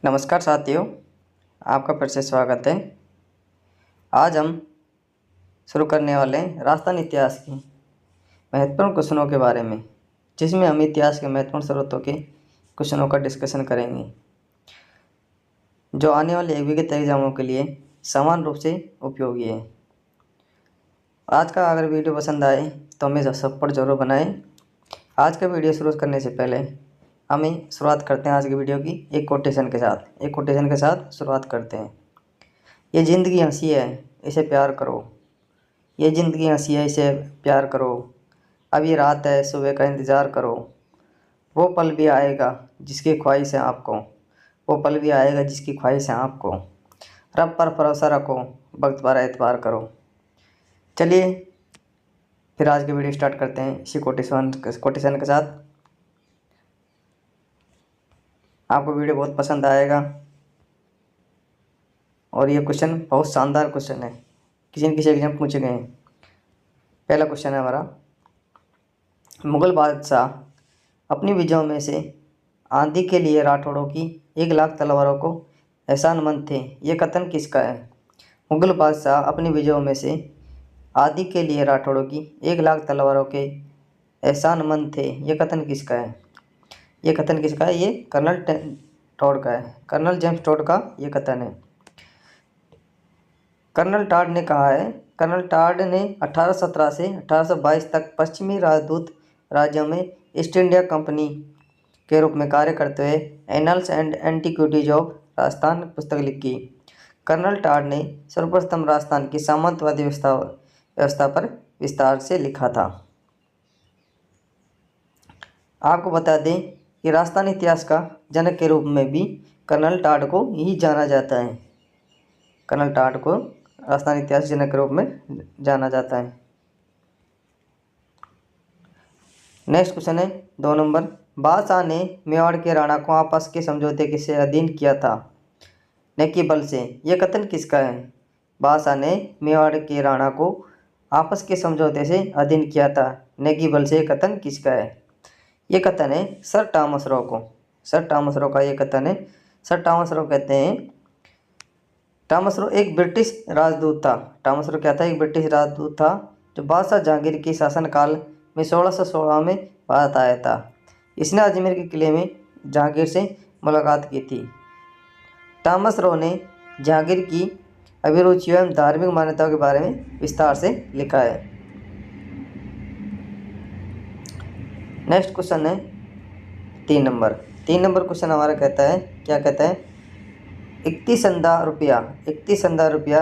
नमस्कार साथियों, आपका फिर से स्वागत है। आज हम शुरू करने वाले हैं राजस्थान इतिहास की महत्वपूर्ण क्वेश्चनों के बारे में, जिसमें हम इतिहास के महत्वपूर्ण स्रोतों के क्वेश्चनों का डिस्कशन करेंगे, जो आने वाले व्यक्तिगत एग्जामों के लिए समान रूप से उपयोगी है। आज का अगर वीडियो पसंद आए तो हमें सपोर्ट जरूर बनाएं। आज का वीडियो शुरू करने से पहले हमें शुरुआत करते हैं आज की वीडियो की एक कोटेशन के साथ शुरुआत करते हैं। ये ज़िंदगी हंसी है, इसे प्यार करो। ये ज़िंदगी हंसी है, इसे प्यार करो। अब ये रात है, सुबह का इंतज़ार करो। वो पल भी आएगा जिसकी ख्वाहिश है आपको। वो पल भी आएगा जिसकी ख्वाहिश है आपको। रब पर भरोसा रखो, वक्त पर एतबार करो। चलिए फिर आज की वीडियो स्टार्ट करते हैं इसी कोटेशन के साथ। आपको वीडियो बहुत पसंद आएगा और ये क्वेश्चन बहुत शानदार क्वेश्चन है, किसी न किसी एग्जाम पूछे गए हैं। पहला क्वेश्चन है हमारा, मुगल बादशाह अपनी विजयों में से आंधी के लिए राठौड़ों की 1,00,000 तलवारों को एहसानमंद थे, ये कथन किसका है? मुगल बादशाह अपनी विजयों में से आंधी के लिए राठौड़ों की 1,00,000 तलवारों के एहसानमंद थे, ये कथन किसका है? ये कथन किसका है? ये कर्नल टॉड का है, कर्नल जेम्स टॉड का ये कथन है। कर्नल टॉड ने कहा है, कर्नल टॉड ने 1817 से 1822 तक पश्चिमी राजदूत राज्यों में ईस्ट इंडिया कंपनी के रूप में कार्य करते हुए annuls and antiquities of Rajasthan पुस्तक लिखी। कर्नल टॉड ने सर्वप्रथम राजस्थान की सामंतवादी व्यवस्था पर विस्तार से लिखा था। आपको बता दें कि राजस्थान इतिहास का जनक के रूप में भी कर्नल टॉड को ही जाना जाता है। कर्नल टॉड को राजस्थान इतिहास जनक के रूप में जाना जाता है। नेक्स्ट क्वेश्चन है 2 नंबर, बादशाह ने मेवाड़ के राणा को आपस के समझौते के से अधीन किया था, न कि बल से, यह कथन किसका है? बादशाह ने मेवाड़ के राणा को आपस के समझौते से अधीन किया था, न कि बल से, कथन किसका है? ये कथन है सर टॉमस रॉ को। सर टॉमस रॉ का ये कथन है। सर टॉमस रॉ कहते हैं, टॉमस रॉ एक ब्रिटिश राजदूत था। टॉमस रॉ क्या था? एक ब्रिटिश राजदूत था जो बादशाह जहांगीर के शासनकाल में 1616 में भारत आया था। इसने अजमेर के किले में जहांगीर से मुलाकात की थी। टॉमस रॉ ने जहांगीर की अभिरुचियों एवं धार्मिक मान्यताओं के बारे में विस्तार से लिखा है। नेक्स्ट क्वेश्चन है 3 नंबर। 3 नंबर क्वेश्चन हमारा कहता है, क्या कहता है? 31,000 रुपया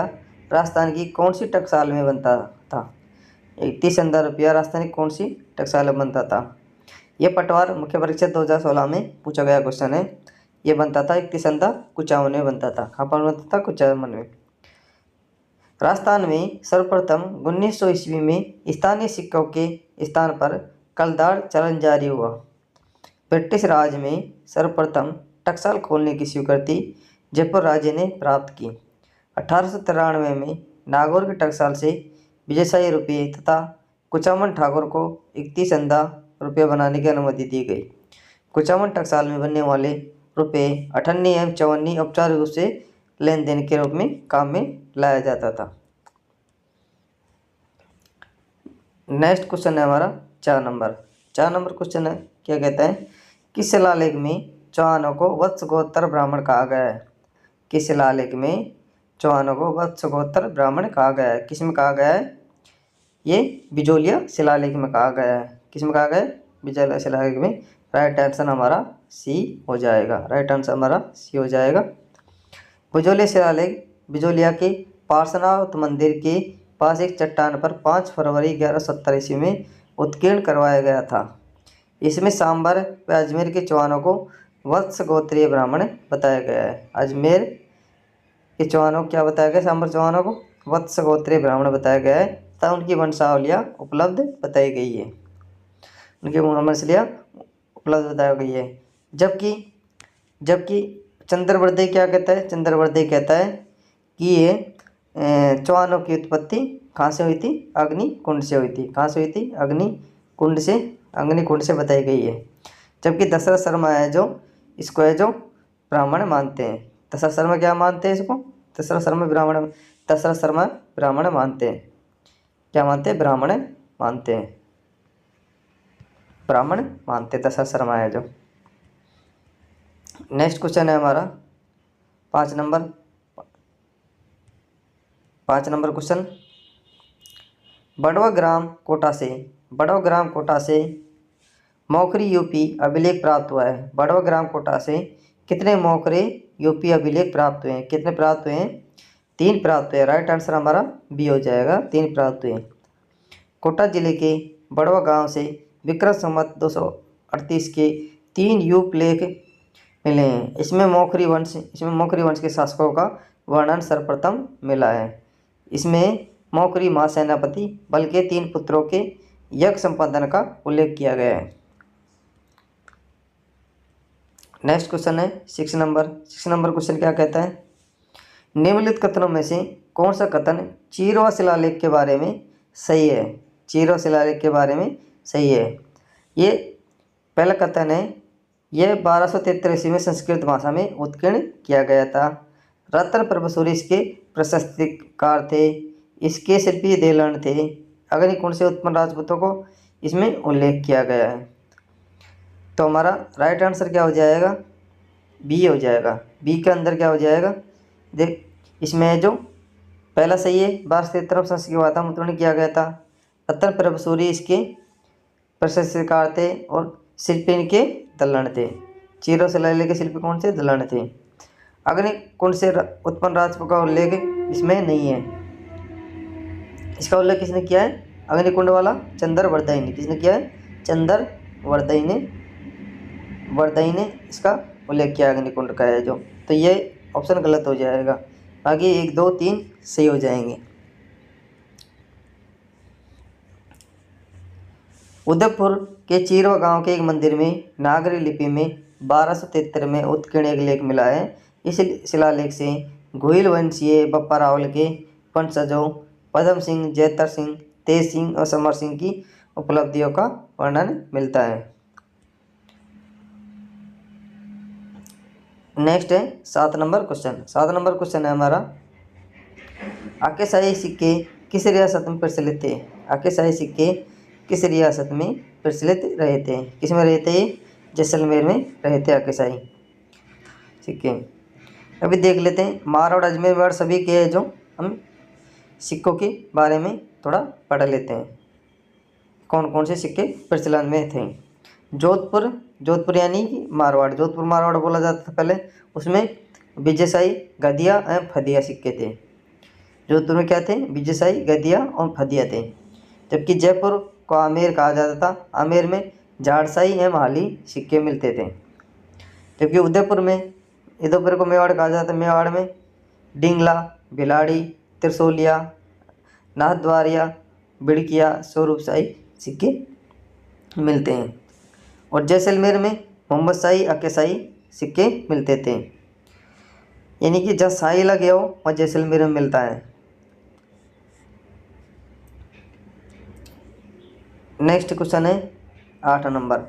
राजस्थान की कौन सी टकसाल में बनता था? 31,000 रुपया राजस्थान की कौन सी टकसाल में बनता था? यह पटवार मुख्य परीक्षा 2016 में पूछा गया क्वेश्चन है। ये बनता था 31,055 में बनता था। कहाँ पर बनता था? 55 में। राजस्थान में सर्वप्रथम 1900 ईस्वी में स्थानीय सिक्कों के स्थान पर कलदार चलन जारी हुआ। ब्रिटिश राज में सर्वप्रथम टकसाल खोलने की स्वीकृति जयपुर राज्य ने प्राप्त की। 1893 में नागौर की टकसाल से विजयशाही रुपये तथा कुचामन ठाकुर को 31,000 रुपये बनाने की अनुमति दी गई। कुचामन टकसाल में बनने वाले रुपये 58 एवं 54 औपचारिक रूप से लेन देन के रूप में काम में लाया जाता था। नेक्स्ट क्वेश्चन है हमारा 4 नंबर। 4 नंबर क्वेश्चन है, क्या कहता है? किस शिलालेख में चौहानों को वत्स गोत्र ब्राह्मण कहा गया है? किस शिलालेख में चौहानों को वत्स गोत्र ब्राह्मण कहा गया है? किस में कहा गया है? ये बिजोलिया शिलालेख में कहा गया है। किस में कहा गया है? बिजोलिया शिलालेख में। राइट आंसर हमारा सी हो जाएगा। राइट आंसर हमारा सी हो जाएगा। बिजोलिया शिलालेख बिजोलिया के पार्श्वनाथ मंदिर के पास एक चट्टान पर 5 फरवरी 1170 ईस्वी में उत्कीर्ण करवाया गया था। इसमें सांबर व अजमेर के चौहानों को वत्स गोत्रीय ब्राह्मण बताया गया है। अजमेर के चौहानों को क्या बताया गया? सांबर चौहानों को वत्स गोत्रीय ब्राह्मण बताया गया है तथा उनकी वंशावलियाँ उपलब्ध बताई गई है। उनकी वंशावलियाँ उपलब्ध बताई गई है। जबकि चंद्रवर्दी क्या कहता है? चंद्रवर्दी कहता है कि ये चौहानों की उत्पत्ति कहाँ से हुई थी? अग्निकुंड से हुई थी। कहाँ से हुई थी? अग्निकुंड से बताई गई है। जबकि दशरथ शर्मा है जो इसको है जो ब्राह्मण मानते हैं। दशरथ शर्मा क्या मानते हैं इसको? दशरथ शर्मा ब्राह्मण, दशरथ शर्मा ब्राह्मण मानते हैं। क्या मानते हैं? ब्राह्मण मानते हैं, ब्राह्मण मानते हैं, दशरथ शर्मा है जो। नेक्स्ट क्वेश्चन है हमारा 5 नंबर क्वेश्चन। बड़वा ग्राम कोटा से मोखरी यूपी अभिलेख प्राप्त हुआ है। बड़वा ग्राम कोटा से कितने मोखरे यूपी अभिलेख प्राप्त हुए हैं? कितने प्राप्त हुए हैं? 3 प्राप्त हुए। राइट आंसर हमारा बी हो जाएगा, 3 प्राप्त हुए। कोटा जिले के बड़वा गांव से विक्रम संवत 238 के 3 यूप लेख मिले हैं। इसमें मोखरी वंश के शासकों का वर्णन सर्वप्रथम मिला है। इसमें मोखरी महासेनापति बल के 3 पुत्रों के यज्ञ संपादन का उल्लेख किया गया है। नेक्स्ट क्वेश्चन है 6 नंबर क्वेश्चन क्या कहता है? निम्नलिखित कथनों में से कौन सा कथन चीरवा शिलालेख के बारे में सही है? चीरवा शिलालेख के बारे में सही है। ये पहला कथन है, यह 1273 ईस्वी में संस्कृत भाषा में उत्कीर्ण किया गया था। रत्न प्रभसूरी इसके प्रशस्तिकार थे। इसके शिल्पी देलन थे। अग्निकुंड से उत्पन्न राजपूतों को इसमें उल्लेख किया गया है। तो हमारा राइट आंसर क्या हो जाएगा? बी हो जाएगा। बी के अंदर क्या हो जाएगा? देख, इसमें जो पहला सही है, 1273 संस्कृत भाषा में उत्कीर्ण किया गया था। रत्न प्रभसूरी इसके प्रशस्तिकार थे और शिल्पी इनके दल्लन थे। चीरवा शिलालेख के शिल्पी कौन थे? दल्लन थे। अग्निकुंड से उत्पन्न राजपूत का उल्लेख इसमें नहीं है। इसका उल्लेख किसने किया है? अग्निकुंड वाला चंद्रवर्दई ने। किसने किया है? चंद्रवर्दई ने इसका उल्लेख किया अग्निकुंड का है जो। तो ये ऑप्शन गलत हो जाएगा। आगे 1, 2, 3 सही हो जाएंगे। उदयपुर के चीरवा गांव के एक मंदिर में नागरी लिपि में 1273 में उत्कीर्ण एक लेख मिला है। इस शिलालेख से गोहिल वंशीय बप्पा रावल के वंशजों पद्म सिंह, जैतर सिंह, तेज सिंह और समर सिंह की उपलब्धियों का वर्णन मिलता है। नेक्स्ट है 7 नंबर क्वेश्चन है हमारा, आकेशाही सिक्के किस रियासत में प्रचलित थे? आकेशाही सिक्के किस रियासत में प्रचलित रहे थे? किस में रहे थे? जैसलमेर में रहे थे आकेशाही सिक्के। अभी देख लेते हैं मारवाड़, अजमेर, मेवाड़ सभी के जो हम सिक्कों के बारे में थोड़ा पढ़ लेते हैं, कौन कौन से सिक्के प्रचलन में थे। जोधपुर यानी कि मारवाड़, जोधपुर मारवाड़ बोला जाता था पहले। उसमें विजयशाही, गदिया एवं फदिया सिक्के थे। जोधपुर में क्या थे? विजयशाही, गदिया और फदिया थे। जबकि जयपुर को आमेर कहा जाता था। आमेर में झाड़शाही एवं हाली सिक्के मिलते थे। जबकि उदयपुर को मेवाड़ कहा जाता है। मेवाड़ में डिंगला, भिलाड़ी, त्रिशूलिया, नाथद्वारिया, बिड़किया, स्वरूपशाही सिक्के मिलते हैं। और जैसलमेर में मोहम्मद शाही, आकेशाही सिक्के मिलते थे। यानी कि जहाँ शाही लगे हो वहाँ जैसलमेर में मिलता है। नेक्स्ट क्वेश्चन है 8 नंबर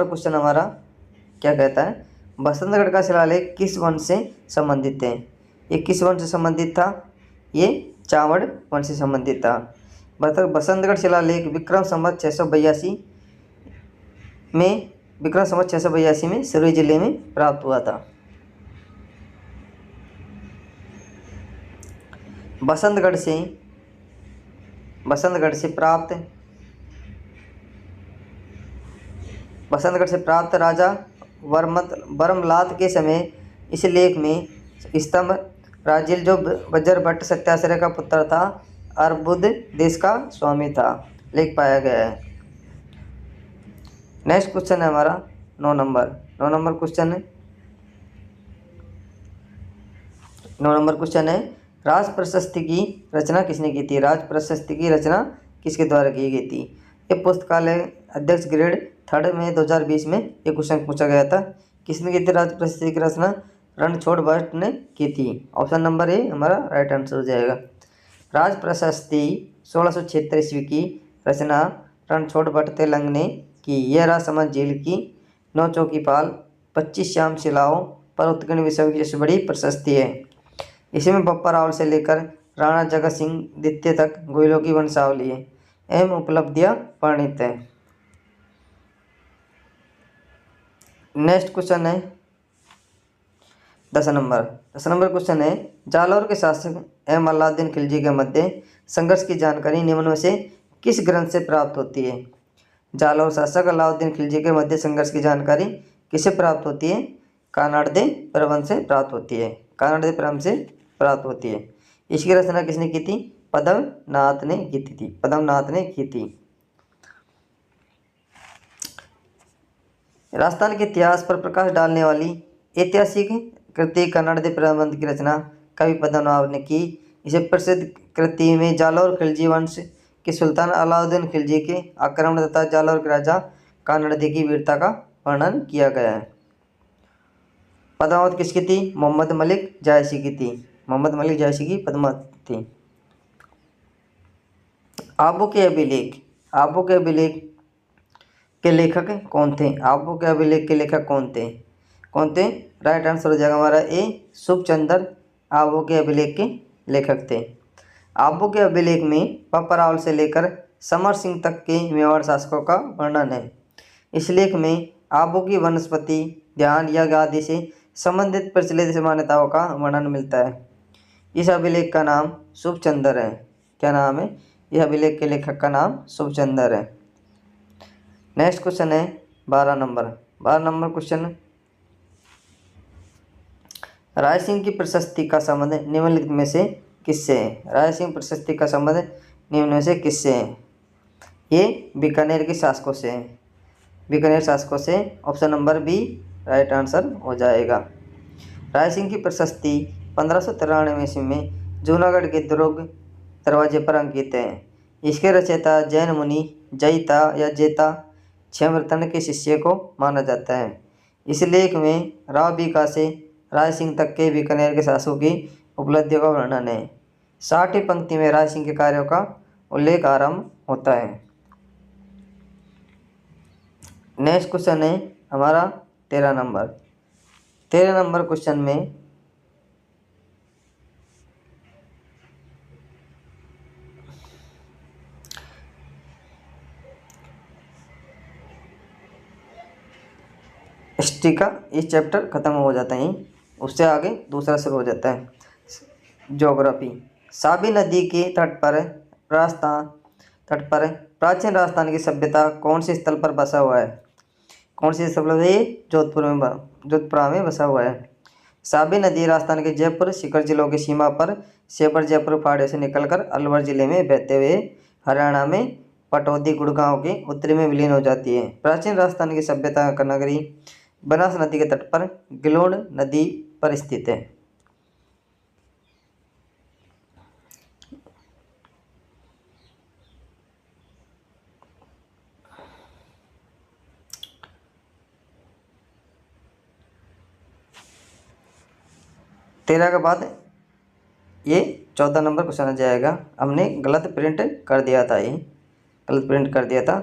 क्वेश्चन हमारा क्या कहता है? बसंतगढ़ का शिलालेख किस वंश से संबंधित है? ये किस वंश से संबंधित था? ये चावड़ वंश से संबंधित था। बसंतगढ़ शिलालेख विक्रम संवत 682 में सिरोही जिले में प्राप्त हुआ था। बसंतगढ़ से प्राप्त राजा वर्मलात के समय इस लेख में स्तंभ राजिल जो वज्रभट्ट सत्याश्रय का पुत्र था, अर्बुद देश का स्वामी था, लेख पाया गया है। नेक्स्ट क्वेश्चन है हमारा 9 नंबर क्वेश्चन है राज प्रशस्ति की रचना किसने की थी? राज प्रशस्ति की रचना किसके द्वारा की गई थी? ये पुस्तकालय अध्यक्ष ग्रेड 3 में 2020 में ये क्वेश्चन पूछा गया था। किसने की थी राज प्रशस्ति की रचना? रणछोड़ भट्ट ने की थी। ऑप्शन नंबर ए हमारा राइट आंसर हो जाएगा। राज प्रशस्ति 1676 ईस्वी की रचना रणछोड़ भट्ट तेलंग ने की। यह राजसमंद झील की 9 चौकीपाल, 25 श्याम शिलाओं पर उत्कीर्ण विश्व की सबसे बड़ी प्रशस्ति है। इसमें बप्पा रावल से लेकर राणा जगत सिंह द्वितीय तक गोयलों की वंशावली एवं उपलब्धियां वर्णित है। नेक्स्ट क्वेश्चन है 10 नंबर क्वेश्चन है, जालौर के शासक एवं अलाउद्दीन खिलजी के मध्य संघर्ष की जानकारी निम्न में से किस ग्रंथ से प्राप्त होती है? जालौर शासक अलाउद्दीन खिलजी के मध्य संघर्ष की जानकारी किससे प्राप्त होती है? कानड़दे प्रबंध से प्राप्त होती है। कानड़दे प्रबंध से प्राप्त होती है। इसकी रचना किसने की थी? पद्मनाथ ने की थी। पद्मनाथ ने की थी। राजस्थान के इतिहास पर प्रकाश डालने वाली ऐतिहासिक कृति कानड़दे प्रबंध की रचना कवि पद्मनाभ ने की। इसे प्रसिद्ध कृति में जालौर खिलजी वंश के सुल्तान अलाउद्दीन खिलजी के आक्रमण तथा जालौर के राजा कानड़दे की वीरता का वर्णन किया गया है। पद्मावत किसकी थी? मोहम्मद मलिक जायसी की थी। मोहम्मद मलिक जायसी की पद्मावत थी। आबू के अभिलेख, आबू के अभिलेख के लेखक कौन थे? आबू के अभिलेख के लेखक कौन थे? कौन थे? राइट आंसर हो जाएगा हमारा ए, शुभचंद्र आबू के अभिलेख के लेखक थे। आबू के अभिलेख में बप्पा रावल से लेकर समर सिंह तक के मेवाड़ शासकों का वर्णन है। इस लेख में आबू की वनस्पति, ध्यान, यज्ञ आदि से संबंधित प्रचलित मान्यताओं का वर्णन मिलता है। इस अभिलेख का नाम शुभचंद्र है। क्या नाम है? यह अभिलेख के लेखक का नाम शुभचंद्र है। नेक्स्ट क्वेश्चन है 12 नंबर क्वेश्चन, राय सिंह की प्रशस्ति का संबंध निम्नलिखित में से किससे है? राय सिंह प्रशस्ति का संबंध निम्न में से किससे है? ये बीकानेर के शासकों से है। बीकानेर शासकों से। Option number B right answer हो जाएगा। राय सिंह की प्रशस्ति 1593 ईस्वी में जूनागढ़ के दुर्ग दरवाजे पर अंकित है। इसके रचयिता जैन मुनि जयिता या जेता क्षमरतन के शिष्य को माना जाता है। इस लेख में राव बीका से राय सिंह तक के बीकानेर के शासकों की उपलब्धियों का वर्णन है। 60वीं पंक्ति में राय सिंह के कार्यों का उल्लेख आरंभ होता है। नेक्स्ट क्वेश्चन है हमारा 13 नंबर क्वेश्चन में हिस्ट्री का इस चैप्टर खत्म हो जाता है, उससे आगे दूसरा शुरू हो जाता है ज्योग्राफी। साबी नदी के तट पर प्राचीन राजस्थान की सभ्यता कौन से स्थल पर बसा हुआ है? कौन सी स्थल पर? ये जोधपुरा में बसा हुआ है। साबी नदी राजस्थान के जयपुर सीकर जिलों की सीमा पर सेपर जयपुर फाड़े से निकलकर अलवर जिले में बहते हुए हरियाणा में पटौदी गुड़गांव के उत्तरी में विलीन हो जाती है। प्राचीन राजस्थान की सभ्यता का नगरी बनास नदी के तट पर गिलोड नदी पर स्थित है। तेरह के बाद ये 14 नंबर क्वेश्चन आ जाएगा। हमने गलत प्रिंट कर दिया था, ये गलत प्रिंट कर दिया था।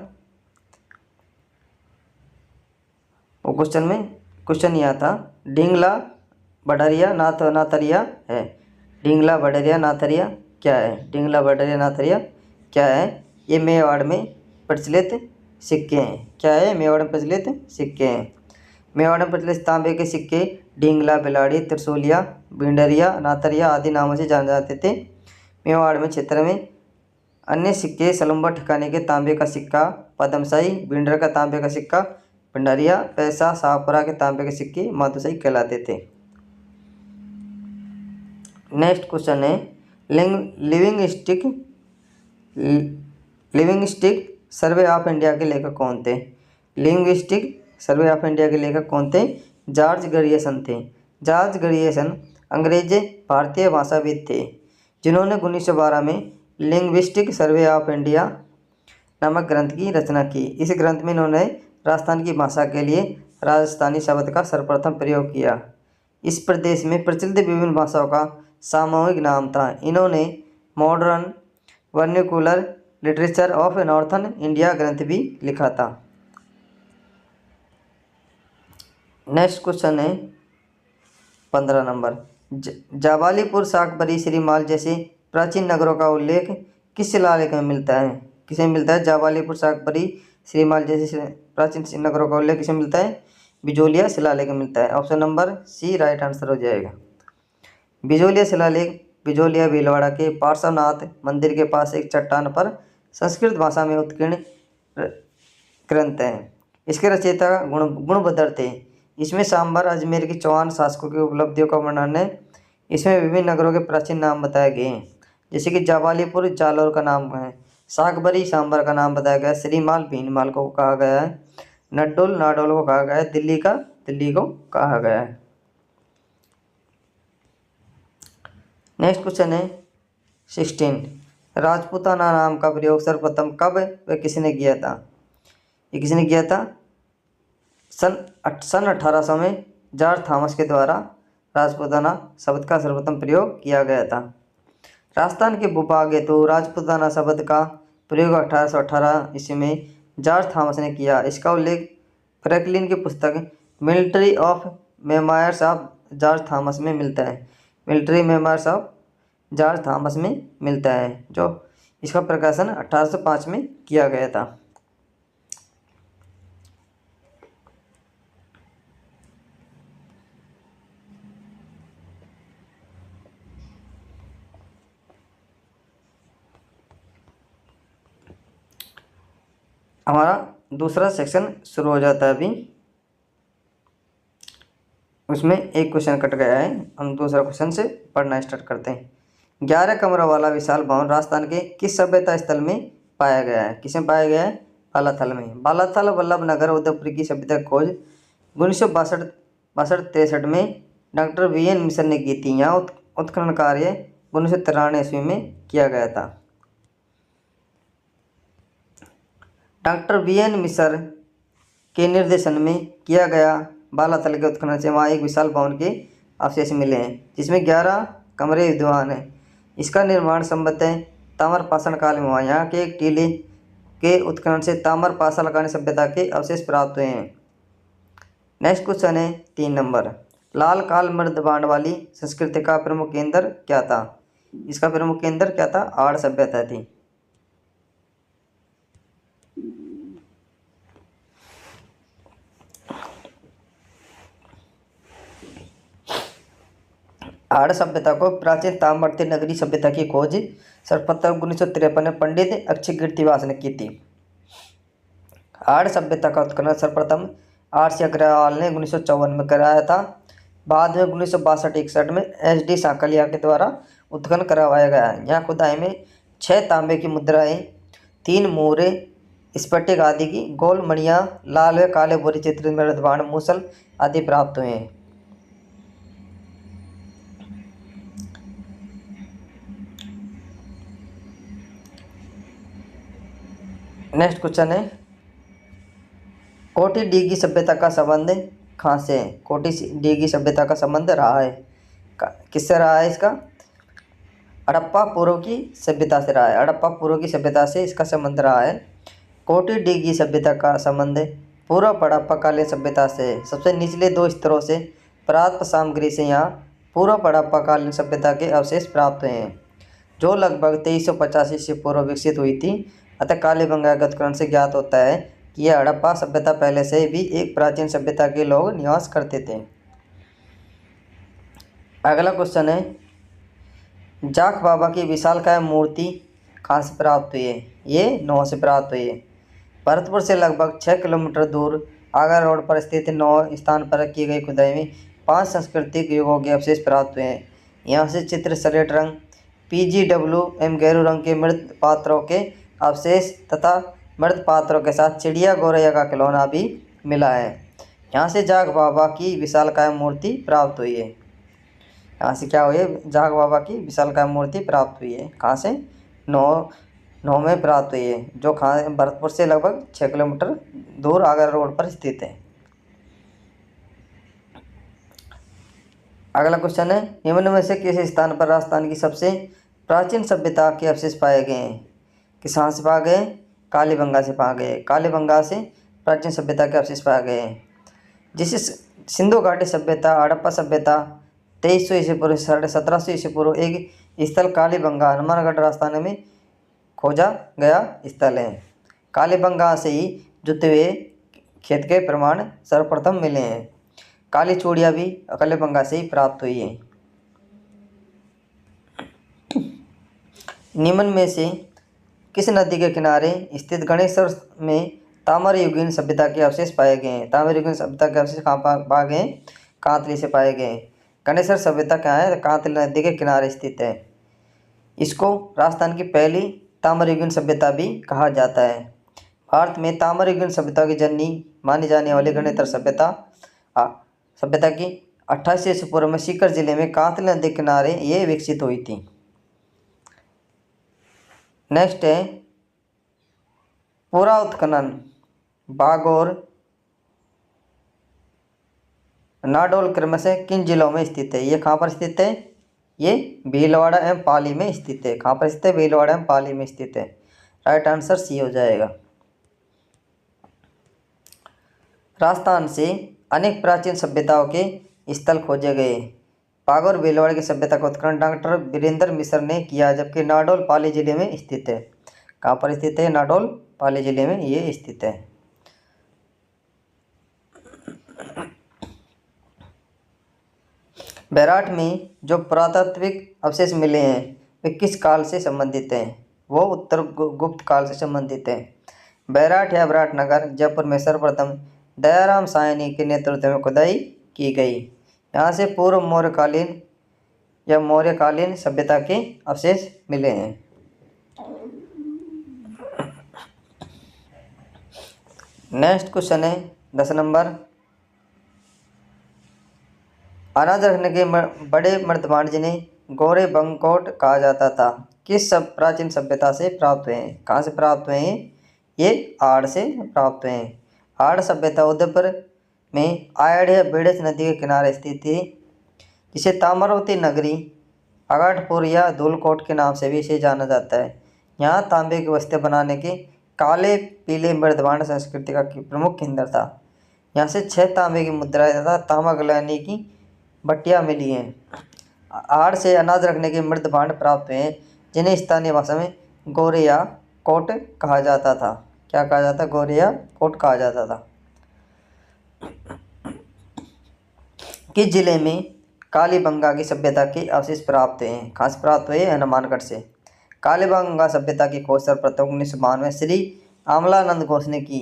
वो क्वेश्चन यह था, ढींगला बडरिया नाथरिया है। ढींगला बडरिया नाथरिया क्या है? ढींगला बडरिया नाथरिया क्या है? ये मेवाड़ में प्रचलित सिक्के हैं। क्या है? मेवाड़ में प्रचलित सिक्के हैं। मेवाड़ में प्रचलित तांबे के सिक्के ढींगला, बिलाड़ी, त्रिशूलिया, भिंडरिया, नाथरिया आदि नामों से जाने जाते थे। मेवाड़ में क्षेत्र में अन्य सिक्के सलुम्बर ठिकाने के तांबे का सिक्का पद्मशाही, भिंडर का तांबे का सिक्का भंडारिया, पैसा, शाहपुरा के तांबे के सिक्के माधुशाही कहलाते थे। नेक्स्ट क्वेश्चन है, लिविंगस्टिक सर्वे ऑफ इंडिया के लेखक कौन थे? लिविंगस्टिक सर्वे ऑफ इंडिया के लेखक कौन थे? जॉर्ज ग्रियर्सन थे। जॉर्ज ग्रियर्सन अंग्रेज भारतीय भाषाविद थे, जिन्होंने 1912 में लिंग्विस्टिक सर्वे ऑफ इंडिया नामक ग्रंथ की रचना की। इस ग्रंथ में इन्होंने राजस्थान की भाषा के लिए राजस्थानी शब्द का सर्वप्रथम प्रयोग किया। इस प्रदेश में प्रचलित विभिन्न भाषाओं का सामूहिक नाम था। इन्होंने modern vernacular literature of northern India ग्रंथ भी लिखा था। नेक्स्ट क्वेश्चन है 15 नंबर, जाबालीपुर, शाकंभरी, श्रीमाल जैसे प्राचीन नगरों का उल्लेख किस शिलालेख में मिलता है? किसे मिलता है? जाबालीपुर, शाकंभरी, श्रीमाल जैसे प्राचीन नगरों का उल्लेख किसे मिलता है? बिजोलिया शिलालेख में मिलता है। Option number C right answer हो जाएगा। बिजोलिया शिलालेख बिजोलिया भीलवाड़ा के पार्श्वनाथ मंदिर के पास एक चट्टान पर संस्कृत भाषा में उत्कीर्ण ग्रंथ है। इसके रचयिता गुणभद्र थे। इसमें सांबर अजमेर के चौहान शासकों की उपलब्धियों का वर्णन है। इसमें विभिन्न नगरों के प्राचीन नाम बताए गए हैं, जैसे कि जाबालीपुर जालौर का नाम है, शाकंभरी सांबर का नाम बताया गया है, श्रीमाल भीनमाल को कहा गया है, नड्डोल नाडोल को कहा गया है, दिल्ली को कहा गया है। नेक्स्ट क्वेश्चन है 16, राजपूताना नाम का प्रयोग सर्वप्रथम कब व किसने किया था? ये किसने किया था? सन 1800 में जॉर्ज थॉमस के द्वारा राजपूताना शब्द का सर्वप्रथम प्रयोग किया गया था। राजस्थान के भूभाग हेतु राजपूताना शब्द का प्रयोग 1818 ईस्वी में जॉर्ज थॉमस ने किया। इसका उल्लेख फ्रैंकलिन की पुस्तक military of memoirs of George Thomas में मिलता है। Military memoirs of George Thomas में मिलता है, जो इसका प्रकाशन 1805 में किया गया था। हमारा दूसरा सेक्शन शुरू हो जाता है अभी। उसमें एक क्वेश्चन कट गया है, हम दूसरा क्वेश्चन से पढ़ना स्टार्ट करते हैं। 11 कमरों वाला विशाल भवन राजस्थान के किस सभ्यता स्थल में पाया गया है? किसमें पाया गया है? बालाथल में। बालाथल वल्लभनगर उदयपुर की सभ्यता खोज 1962-63 में डॉक्टर VN मिश्र ने की थी। यहाँ उत्खनन कार्य 1993 ईस्वी में किया गया था। डॉक्टर VN मिश्र के निर्देशन में किया गया बालाथल के उत्खनन से वहाँ एक विशाल भवन के अवशेष मिले हैं, जिसमें 11 कमरे विद्यमान हैं। इसका निर्माण संभवतः ताम्रपाषाण काल में हुआ। यहाँ के एक टीले के उत्खनन से ताम्रपाषाण कालीन सभ्यता के अवशेष प्राप्त हुए हैं। नेक्स्ट क्वेश्चन है 3 नंबर, लाल काल मृद बाण वाली संस्कृति का प्रमुख केंद्र क्या था? इसका प्रमुख केंद्र क्या था? आड़ सभ्यता थी। आड़ सभ्यता को प्राचीन ताम्रवर्ती नगरी सभ्यता की खोज सर्वप्रथम 1953 में पंडित अक्षय कीर्तिवास ने की थी। आड़ सभ्यता का उत्खनन सर्वप्रथम RC अग्रवाल ने 1954 में कराया था। बाद में 1962-61 में SD सांकलिया के द्वारा उत्खनन करवाया गया। यहाँ खुदाई में 6 तांबे की मुद्राएं, 3 मोहरे, स्फटिक आदि की गोल मणियाँ, लाल व काले बोरी चित्रित मृदबाण, मूसल आदि प्राप्त हुए हैं। नेक्स्ट क्वेश्चन है, कोटी डीगी सभ्यता का संबंध कहाँ से है? कोटी डीगी सभ्यता का संबंध रहा है, किससे रहा है? इसका हड़प्पा पूर्व की सभ्यता से रहा है। हड़प्पा पूर्व की सभ्यता से इसका संबंध रहा है। कोटी डीगी सभ्यता का संबंध पूर्व हड़प्पा कालीन सभ्यता से है। सबसे निचले 2 स्तरों से प्राप्त सामग्री से यहाँ पूर्व हड़प्पा कालीन सभ्यता के अवशेष प्राप्त हुए हैं, जो लगभग 2385 से पूर्व विकसित हुई थी। अतः कालीबंगा के उत्खनन से ज्ञात होता है कि यह हड़प्पा सभ्यता पहले से भी एक प्राचीन सभ्यता के लोग निवास करते थे। अगला क्वेश्चन है, जाख बाबा की विशालकाय मूर्ति कहाँ से प्राप्त हुई है? ये नौ से प्राप्त हुई है। भरतपुर से लगभग 6 किलोमीटर दूर आगरा रोड पर स्थित 9 स्थान पर की गई खुदाई में 5 सांस्कृतिक युगों के अवशेष प्राप्त हुए हैं। यहाँ से चित्र सलेट रंग, PGW एवं गैरू रंग के मृत पात्रों के अवशेष तथा मृत पात्रों के साथ चिड़िया गौरैया का खिलौना भी मिला है। यहाँ से जाग बाबा की विशालकाय मूर्ति प्राप्त हुई है। यहाँ से क्या हुई है? जाग बाबा की विशालकाय मूर्ति प्राप्त हुई है। कहाँ से? 9 में प्राप्त हुई है, जो भरतपुर से लगभग 6 किलोमीटर दूर आगरा रोड पर स्थित है। अगला क्वेश्चन है, निम्न में से किस स्थान पर राजस्थान की सबसे प्राचीन सभ्यता के अवशेष पाए गए हैं? किसान से पाए गए? कालीबंगा से पाए गए। कालीबंगा से प्राचीन सभ्यता के अवशेष पाए गए हैं। जिसे सिंधु घाटी सभ्यता, हड़प्पा सभ्यता, 2300 ईस्वी पूर्व से 1750 ईस्वी पूर्व एक स्थल कालीबंगा हनुमानगढ़ राजस्थान में खोजा गया स्थल है। कालीबंगा से ही जुते हुए खेत के प्रमाण सर्वप्रथम मिले हैं। काली चूड़ियाँ भी कालीबंगा से ही प्राप्त हुई है। निम्न में से किस नदी के किनारे स्थित गणेश्वर में ताम्रयुगीन सभ्यता के अवशेष पाए गए हैं? ताम्रयुगीन सभ्यता के अवशेष कहाँ पाए गए हैं? कांतली से पाए गए हैं। गणेश्वर सभ्यता कहाँ है? कांतली नदी के किनारे स्थित है। इसको राजस्थान की पहली ताम्रयुगीन सभ्यता भी कहा जाता है। भारत में ताम्रयुगीन सभ्यता की जननी मानी जाने वाली गणेश्वर सभ्यता की 2800 ईस्वी पूर्व में सीकर जिले में कांतली नदी के किनारे ये विकसित हुई थी। नेक्स्ट है पूरा उत्खनन बागौर नाडोल क्रमशः किन जिलों में स्थित है? ये कहाँ पर स्थित है? ये भीलवाड़ा एवं पाली में स्थित है। कहाँ पर स्थित है? भीलवाड़ा एवं पाली में स्थित है। राइट आंसर सी हो जाएगा। राजस्थान से अनेक प्राचीन सभ्यताओं के स्थल खोजे गए। बागौर भीलवाड़ा की सभ्यता का उत्खनन डॉक्टर वीरेंद्र मिश्र ने किया, जबकि नाडोल पाली जिले में स्थित है। कहाँ पर स्थित है? नाडोल पाली जिले में ये स्थित है। बैराठ में जो पुरातात्विक अवशेष मिले हैं वे किस काल से संबंधित हैं? वो उत्तर गुप्त काल से संबंधित हैं। बैराठ या विराटनगर जयपुर में सर्वप्रथम दयाराम सायनी के नेतृत्व में खुदाई की गई। यहाँ से पूर्व मौर्यकालीन या मौर्यकालीन सभ्यता के अवशेष मिले हैं। नेक्स्ट क्वेश्चन है 10 नंबर। अनाज रखने के बड़े मर्तबान जिन्हें गोरे बंकोट कहा जाता था, किस सब प्राचीन सभ्यता से प्राप्त हुए हैं? कहाँ से प्राप्त हुए हैं? ये आड़ से प्राप्त हुए हैं। आड़ सभ्यता उदयपुर में आयड़ या बेड़स नदी के किनारे स्थित थी, जिसे ताम्रवती नगरी अगाटपुर या धूलकोट के नाम से भी इसे जाना जाता है। यहाँ तांबे की वस्तुएं बनाने के काले पीले मर्दबान संस्कृति का प्रमुख केंद्र था। यहाँ से 6 तांबे की मुद्राएं तथा तांबा गलाने की भट्टियाँ मिली हैं। आड़ से अनाज रखने के मृद भांड प्राप्त हुए हैं, जिन्हें स्थानीय भाषा में गोरे या कोट कहा जाता था। क्या कहा जाता? गोरे या कोट कहा जाता था। किस जिले में कालीबंगा की सभ्यता के अवशेष प्राप्त हुए हैं? कहाँ से प्राप्त हुए? हनुमानगढ़ से। कालीबंगा सभ्यता की खोज सर्वप्रथम 1992 श्री अमलानंद घोष ने की।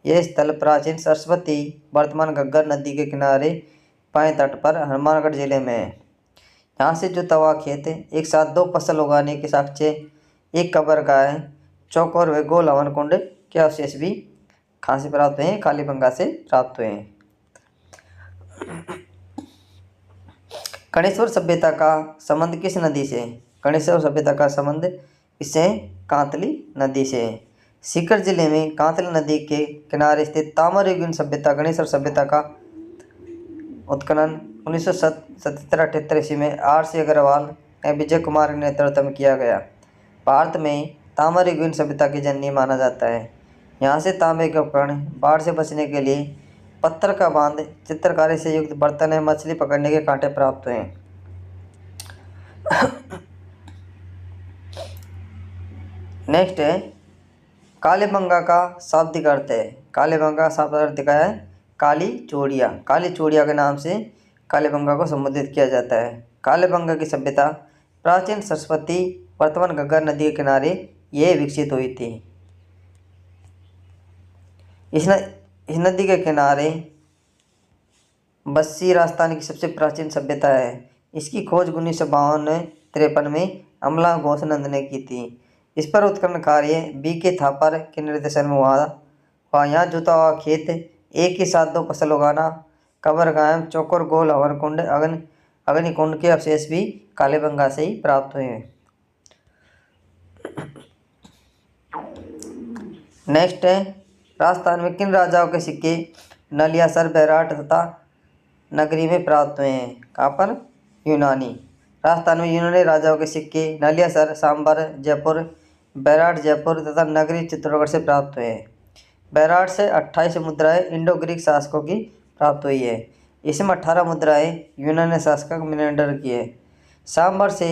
यह स्थल प्राचीन सरस्वती वर्तमान घग्गर नदी के किनारे बाएं तट पर हनुमानगढ़ जिले में है। यहाँ से जो तवा खेत एक साथ 2 फसल उगाने के साक्ष्य, एक कबर गाय, चौकोर व गोल हवन कुंड के अवशेष भी कहाँ से प्राप्त हुए हैं? कालीबंगा से प्राप्त हुए हैं। गणेश्वर सभ्यता का संबंध किस नदी से? गणेश्वर सभ्यता का संबंध इससे कांतली नदी से है। सीकर जिले में कांतली नदी के किनारे स्थित ताम्रयुगीन सभ्यता गणेश्वर सभ्यता का उत्खनन 1977-78 ईस्वी में आर.सी. अग्रवाल एवं विजय कुमार के नेतृत्व में किया गया। भारत में ताम्रयुगीन सभ्यता की जननी माना जाता है। यहाँ से तांबे के उपकरण, बाढ़ से बचने के लिए पत्थर का बांध, चित्रकारी से युक्त बर्तन एवं मछली पकड़ने के कांटे प्राप्त हुए। नेक्स्ट है कालीबंगा का शाब्दिक अर्थ है। कालीबंगा का शाब्दिक अर्थ क्या है? काली चूड़िया। काली चूड़िया के नाम से कालीबंगा को संबोधित किया जाता है। कालीबंगा की सभ्यता प्राचीन सरस्वती वर्तमान घग्गर नदी के किनारे ये विकसित हुई थी। इस नदी के किनारे बस्सी राजस्थान की सबसे प्राचीन सभ्यता है। इसकी खोज 1952-53 में अमला घोषनंद ने की थी। इस पर उत्खनन कार्य B.K. थापर के निर्देशन में हुआ। यहाँ जुता हुआ खेत, एक ही साथ 2 फसल उगाना, कबर गायम, चौकोर गोल हवन कुंड, अग्निकुंड के अवशेष भी कालीबंगा से ही प्राप्त हुए हैं। नेक्स्ट है राजस्थान में किन राजाओं के सिक्के नलियासर, बैराठ तथा नगरी में प्राप्त हुए हैं? कहाँ पर? यूनानी। राजस्थान में यूनानी राजाओं के सिक्के नलियासर, सांबर जयपुर, बैराठ जयपुर तथा नगरी चित्तौड़गढ़ से प्राप्त हुए हैं। बैराठ से 28 मुद्राएं इंडो ग्रीक शासकों की प्राप्त हुई है। इसमें 18 मुद्राएं यूनानी शासक मिनेंडर की है। सांबर से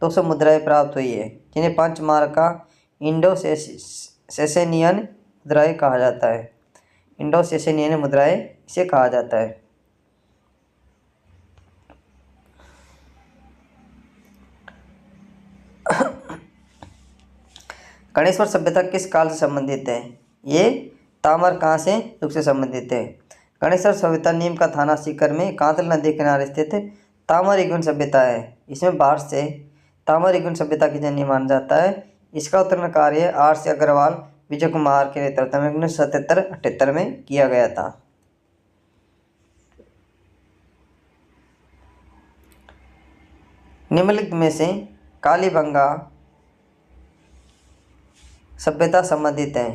200 मुद्राएं प्राप्त हुई है, जिन्हें 5 मार्क का इंडो सेसेनियन मुद्राएं कहा जाता है। इंडो सेसेनियन मुद्राएं इसे कहा जाता है। गणेश्वर सभ्यता किस काल से संबंधित है? ये ताम्रकां से युग से संबंधित है। गणेश्वर सभ्यता नीम का थाना सीकर में कांतल नदी किनारे स्थित ताम्रयुगीन सभ्यता है। इसमें भारत से ताम्रयुगीन सभ्यता की जननी माना जाता है। इसका उत्खनन कार्य आर.सी. अग्रवाल विजय कुमार के नेतृत्व में 1977-78 में किया गया था। निम्नलिखित में से कालीबंगा सभ्यता संबंधित है।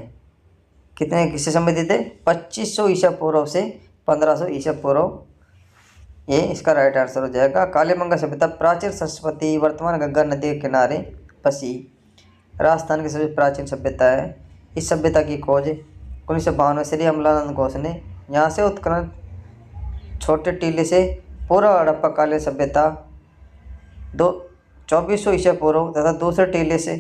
कितने किससे संबंधित है? 2500 ईसा पूर्व से 1500 ईसा पूर्व, ये इसका राइट आंसर हो जाएगा। कालीबंगा सभ्यता प्राचीन सरस्वती वर्तमान गंगा नदी के किनारे बसी राजस्थान की सबसे प्राचीन सभ्यता है। इस सभ्यता की खोज 1952 में श्री अमलानंद घोष ने यहाँ से उत्खनन छोटे टीले से पूर्व हड़प्पा कालीन सभ्यता 2400 ईसा पूर्व तथा दूसरे टीले से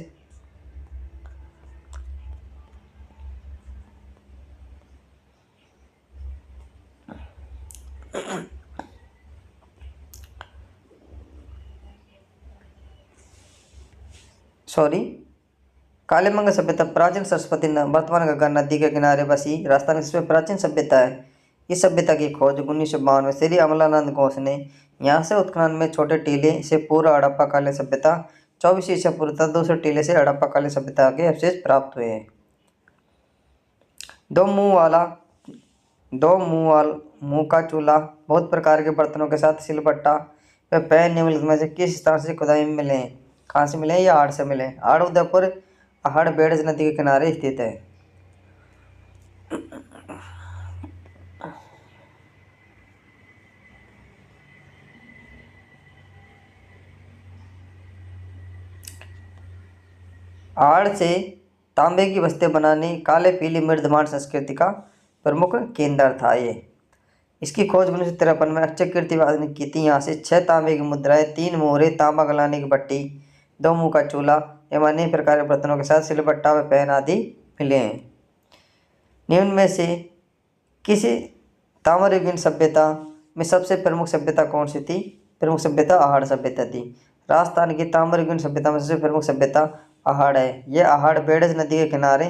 कालीबंगा सभ्यता प्राचीन सरस्वती वर्तमान गंगा नदी के किनारे बसी राजस्थान की सबसे प्राचीन सभ्यता है। इस सभ्यता की खोज 1952 में श्री अमलानंद घोष ने यहाँ से उत्खनन में छोटे टीले से पूर्व हड़प्पा कालीन सभ्यता 24 ईसा पूर्व तथा दूसरे टीले से हड़प्पा कालीन सभ्यता के अवशेष प्राप्त हुए हैं। मुंह का चूल्हा, बहुत प्रकार के बर्तनों के साथ सिलबट्टा व पैन निम्नलिखित में से किस स्थान से खुदाई में मिले हैं? कहाँ से मिले हैं? या आड़ से मिले? आड़ उदयपुर आहड़ बेड़ज नदी के किनारे स्थित है। आड़ से तांबे की वस्तुएं बनाने काले पीली मृदमान संस्कृति का प्रमुख केंद्र था। ये इसकी खोज 1953 में अक्षय कीर्तिवाद ने की थी। यहाँ से 6 तांबे की मुद्राएं, 3 मोहरे, तांबा गलाने की भट्टी, 2 मुंह का चूल्हा एवं अनेक प्रकार के बर्तनों के साथ सिलबट्टा व पैन आदि मिले हैं। निम्न में से किसी ताम्रयुगीन सभ्यता में सबसे प्रमुख सभ्यता कौन सी थी? प्रमुख सभ्यता आहड़ सभ्यता थी। राजस्थान की ताम्रयुगीन सभ्यता में सबसे प्रमुख सभ्यता आहड़ है। यह आहड़ बेड़ज नदी के किनारे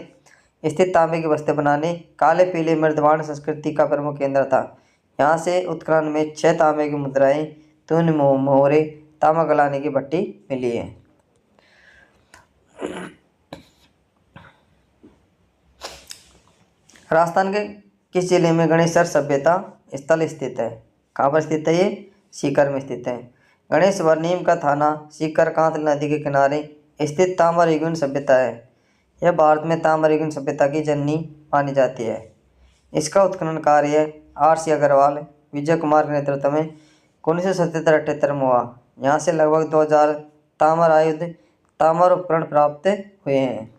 स्थित तांबे की वस्तुएं बनाने काले पीले मृदवान संस्कृति का प्रमुख केंद्र था। यहाँ से उत्खनन में 6 तांबे की मुद्राएं, 3 मोहरे, तांबा गलाने की भट्टी मिली है। राजस्थान के किस जिले में गणेश्वर सभ्यता स्थल स्थित है? कहाँ पर स्थित है? ये सीकर में स्थित है। गणेश्वर नीम का थाना सीकर कांतल नदी के किनारे स्थित ताम्रयुगीन सभ्यता है। यह भारत में ताम्रयुगीन सभ्यता की जननी मानी जाती है। इसका उत्खनन कार्य आर.सी. अग्रवाल विजय कुमार के नेतृत्व में 1977-78 में हुआ। यहाँ से लगभग 2000 ताम्र आयुध ताम्र उपकरण प्राप्त हुए हैं।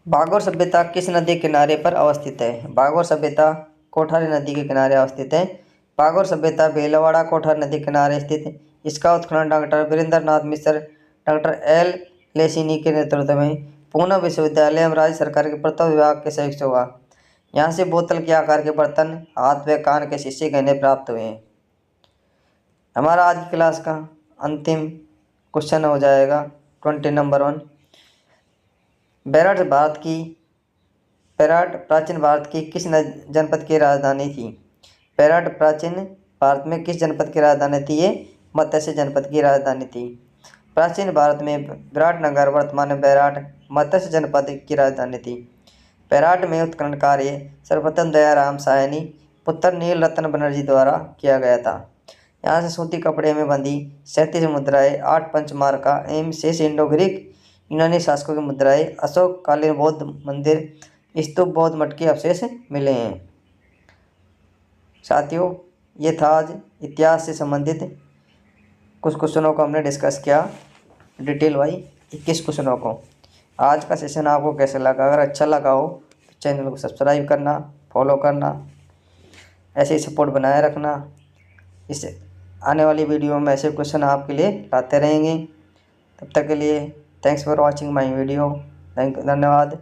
बागोर सभ्यता किस नदी के किनारे पर अवस्थित है? बागोर सभ्यता कोठारी नदी के किनारे अवस्थित है। बागोर सभ्यता भीलवाड़ा कोठारी नदी के किनारे स्थित है। इसका उत्खनन डॉक्टर वीरेंद्रनाथ मिश्र, डॉक्टर एल. लेसिनी के नेतृत्व में पूना विश्वविद्यालय एवं राज्य सरकार के प्रत्व विभाग के सहयोग से हुआ। यहाँ से बोतल के आकार के बर्तन, हाथ व कान के शीशे गहने प्राप्त हुए हैं। हमारा आज की क्लास का अंतिम क्वेश्चन हो जाएगा 20 नंबर 1। बेरठ प्राचीन भारत की किस जनपद की राजधानी थी? बेरठ प्राचीन भारत में किस जनपद की राजधानी थी? ये मत्स्य जनपद की राजधानी थी। प्राचीन भारत में विराटनगर वर्तमान में बेरठ मत्स्य जनपद की राजधानी थी। बेरठ में उत्खनन कार्य सर्वप्रथम दयाराम साहनी पुत्र नील रतन बनर्जी द्वारा किया गया था। यहाँ से सूती कपड़े में बंधी 37 मुद्राएं, 8 पंचमार्का एवं शेष इंडो ग्रीक यूनानी शासकों की मुद्राएं, अशोक कालीन बौद्ध मंदिर, स्तूप, बौद्ध मठ के अवशेष मिले हैं। साथियों, ये था आज इतिहास से संबंधित कुछ क्वेश्चनों को हमने डिस्कस किया डिटेल वाइज 21 क्वेश्चनों को। आज का सेशन आपको कैसे लगा? अगर अच्छा लगा हो तो चैनल को सब्सक्राइब करना, फॉलो करना, ऐसे ही सपोर्ट बनाए रखना। इस आने वाली वीडियो में ऐसे क्वेश्चन आपके लिए लाते रहेंगे। तब तक के लिए thanks for watching my video. धन्यवाद।